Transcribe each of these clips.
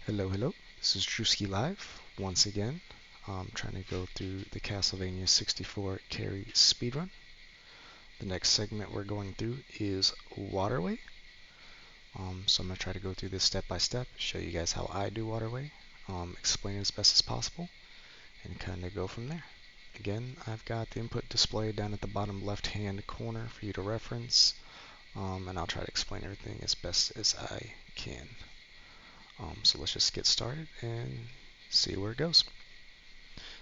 Hello, hello. This is Drewski Live once again. I'm trying to go through the Castlevania 64 Carrie speedrun. The next segment we're going through is Waterway. So I'm going to try to go through this step by step, show you guys how I do Waterway, explain it as best as possible, and kind of go from there. Again, I've got the input displayed down at the bottom left-hand corner for you to reference, and I'll try to explain everything as best as I can. So let's just get started and see where it goes.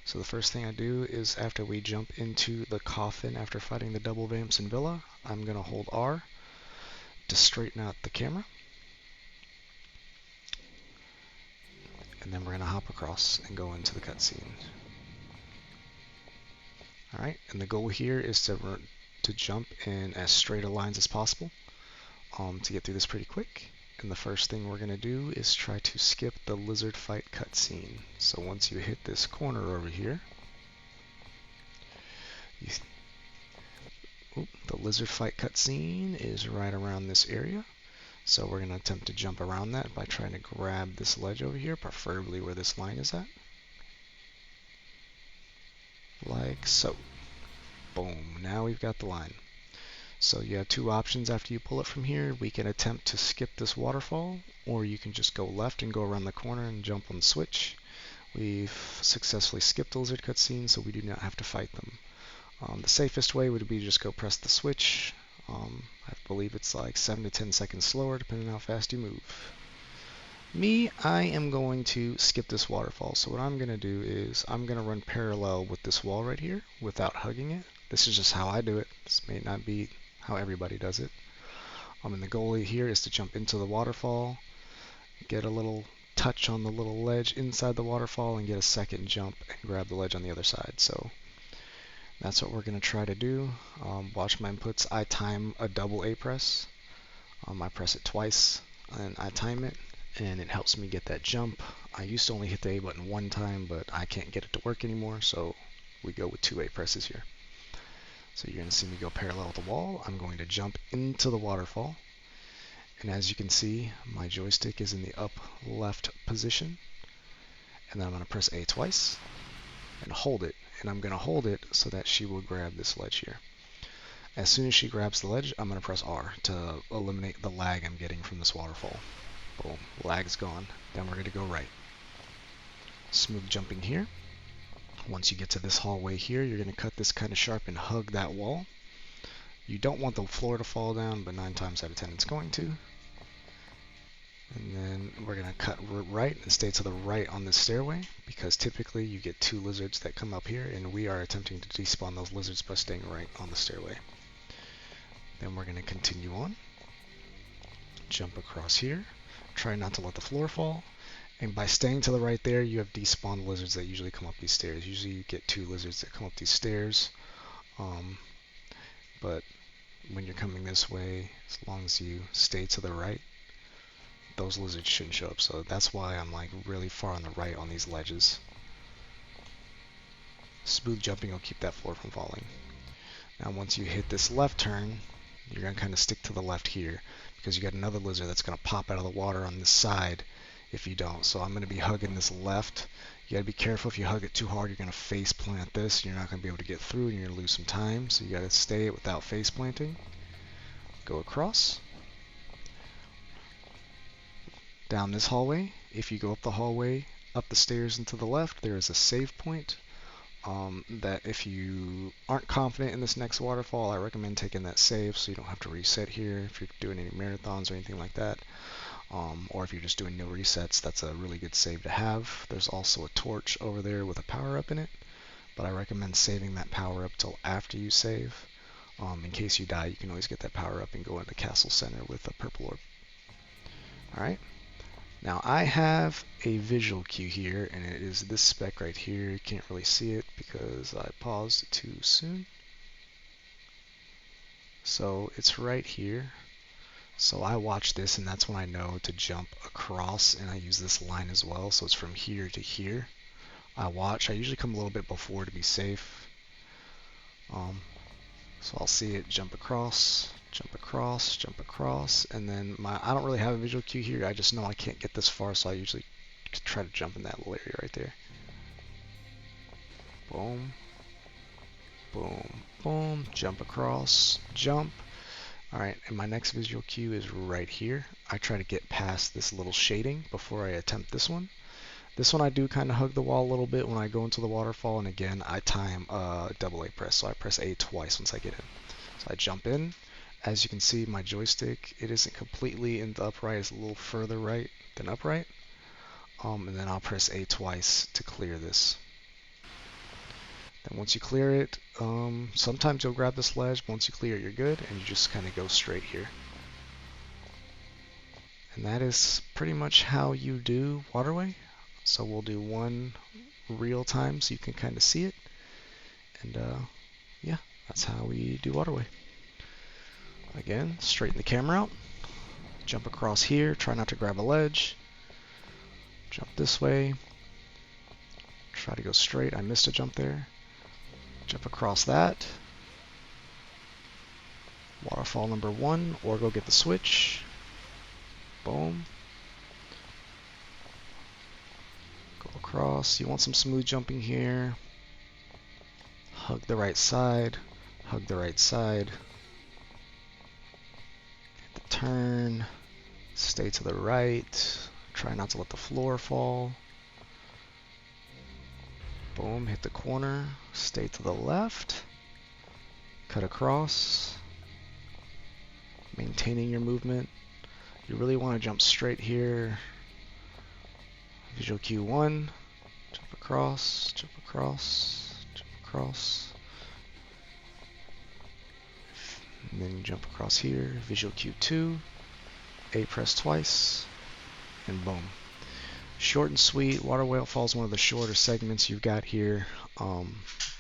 So the first thing I do is after we jump into the coffin after fighting the double vamps in Villa, I'm going to hold R to straighten out the camera. And then we're going to hop across and go into the cutscene. Alright, and the goal here is to jump in as straight a lines as possible to get through this pretty quick. And the first thing we're going to do is try to skip the lizard fight cutscene. So once you hit this corner over here, the lizard fight cutscene is right around this area. So we're going to attempt to jump around that by trying to grab this ledge over here, preferably where this line is at. Like so. Boom. Now we've got the line. So you have two options after you pull it from here. We can attempt to skip this waterfall, or you can just go left and go around the corner and jump on the switch. We've successfully skipped the lizard cutscene, so we do not have to fight them. The safest way would be to just go press the switch. I believe it's like 7 to 10 seconds slower, depending on how fast you move. Me, I am going to skip this waterfall. So what I'm going to do is I'm going to run parallel with this wall right here without hugging it. This is just how I do it. This may not be how everybody does it. And the goal here is to jump into the waterfall, get a little touch on the little ledge inside the waterfall, and get a second jump and grab the ledge on the other side. So that's what we're going to try to do. Watch my inputs. I time a double A press. I press it twice and I time it, and it helps me get that jump. I used to only hit the A button one time, but I can't get it to work anymore, so we go with 2 A presses here. So you're going to see me go parallel with the wall. I'm going to jump into the waterfall. And as you can see, my joystick is in the up left position. And then I'm going to press A twice and hold it. And I'm going to hold it so that she will grab this ledge here. As soon as she grabs the ledge, I'm going to press R to eliminate the lag I'm getting from this waterfall. Boom, lag's gone. Then we're going to go right. Smooth jumping here. Once you get to this hallway here, you're going to cut this kind of sharp and hug that wall. You don't want the floor to fall down, but 9 times out of 10 it's going to. And then we're going to cut right and stay to the right on this stairway, because typically you get 2 lizards that come up here, and we are attempting to despawn those lizards by staying right on the stairway. Then we're going to continue on. Jump across here. Try not to let the floor fall. And by staying to the right there, you have despawned lizards that usually come up these stairs. Usually you get 2 lizards that come up these stairs. But when you're coming this way, as long as you stay to the right, those lizards shouldn't show up. So that's why I'm like really far on the right on these ledges. Smooth jumping will keep that floor from falling. Now once you hit this left turn, you're going to kind of stick to the left here, because you got another lizard that's going to pop out of the water on this side if you don't. So I'm going to be hugging this left. You got to be careful. If you hug it too hard, you're going to face plant this. You're not going to be able to get through, and you're going to lose some time. So you got to stay it without face planting. Go across. Down this hallway. If you go up the hallway, up the stairs and to the left, there is a save point. That if you aren't confident in this next waterfall, I recommend taking that save so you don't have to reset here if you're doing any marathons or anything like that. Or if you're just doing no resets, that's a really good save to have. There's also a torch over there with a power-up in it, but I recommend saving that power-up till after you save. In case you die, you can always get that power-up and go into the castle center with a purple orb. Alright. Now I have a visual cue here, and it is this spec right here. You can't really see it because I paused too soon. So it's right here. So I watch this, and that's when I know to jump across, and I use this line as well. So it's from here to here. I watch. I usually come a little bit before to be safe. So I'll see it jump across, jump across, jump across, and then I don't really have a visual cue here. I just know I can't get this far, so I usually try to jump in that little area right there. Boom, boom, boom. Jump across, jump. Alright, and my next visual cue is right here. I try to get past this little shading before I attempt this one. This one I do kind of hug the wall a little bit when I go into the waterfall, and again I time double A press, so I press A twice once I get in. So I jump in. As you can see, my joystick, it isn't completely in the upright, it's a little further right than upright. And then I'll press A twice to clear this. Then once you clear it, sometimes you'll grab this ledge, but once you clear it you're good, and you just kind of go straight here. And that is pretty much how you do Waterway. So we'll do one real time so you can kind of see it. And yeah, that's how we do Waterway. Again, straighten the camera out. Jump across here, try not to grab a ledge. Jump this way. Try to go straight. I missed a jump there. Jump across that. Waterfall number 1, or go get the switch. Boom. Go across. You want some smooth jumping here. Hug the right side. Hug the right side. Hit the turn. Stay to the right. Try not to let the floor fall. Boom. Hit the corner. Stay to the left. Cut across. Maintaining your movement. You really want to jump straight here. Visual cue 1. Jump across. Jump across. Jump across. And then you jump across here. Visual cue 2. A press twice. And boom. Short and sweet. Waterfall is one of the shorter segments you've got here,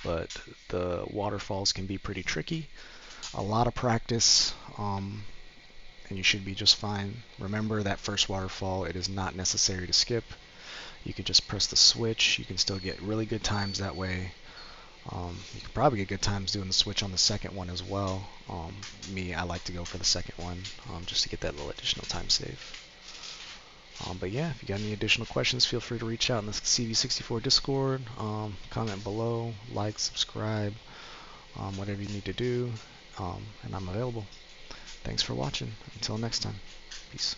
but the waterfalls can be pretty tricky. A lot of practice, and you should be just fine. Remember that first waterfall, it is not necessary to skip. You can just press the switch. You can still get really good times that way. You can probably get good times doing the switch on the second one as well. I like to go for the second one just to get that little additional time save. But yeah, if you got any additional questions, feel free to reach out in the CV64 Discord, comment below, like, subscribe, whatever you need to do, and I'm available. Thanks for watching. Until next time, peace.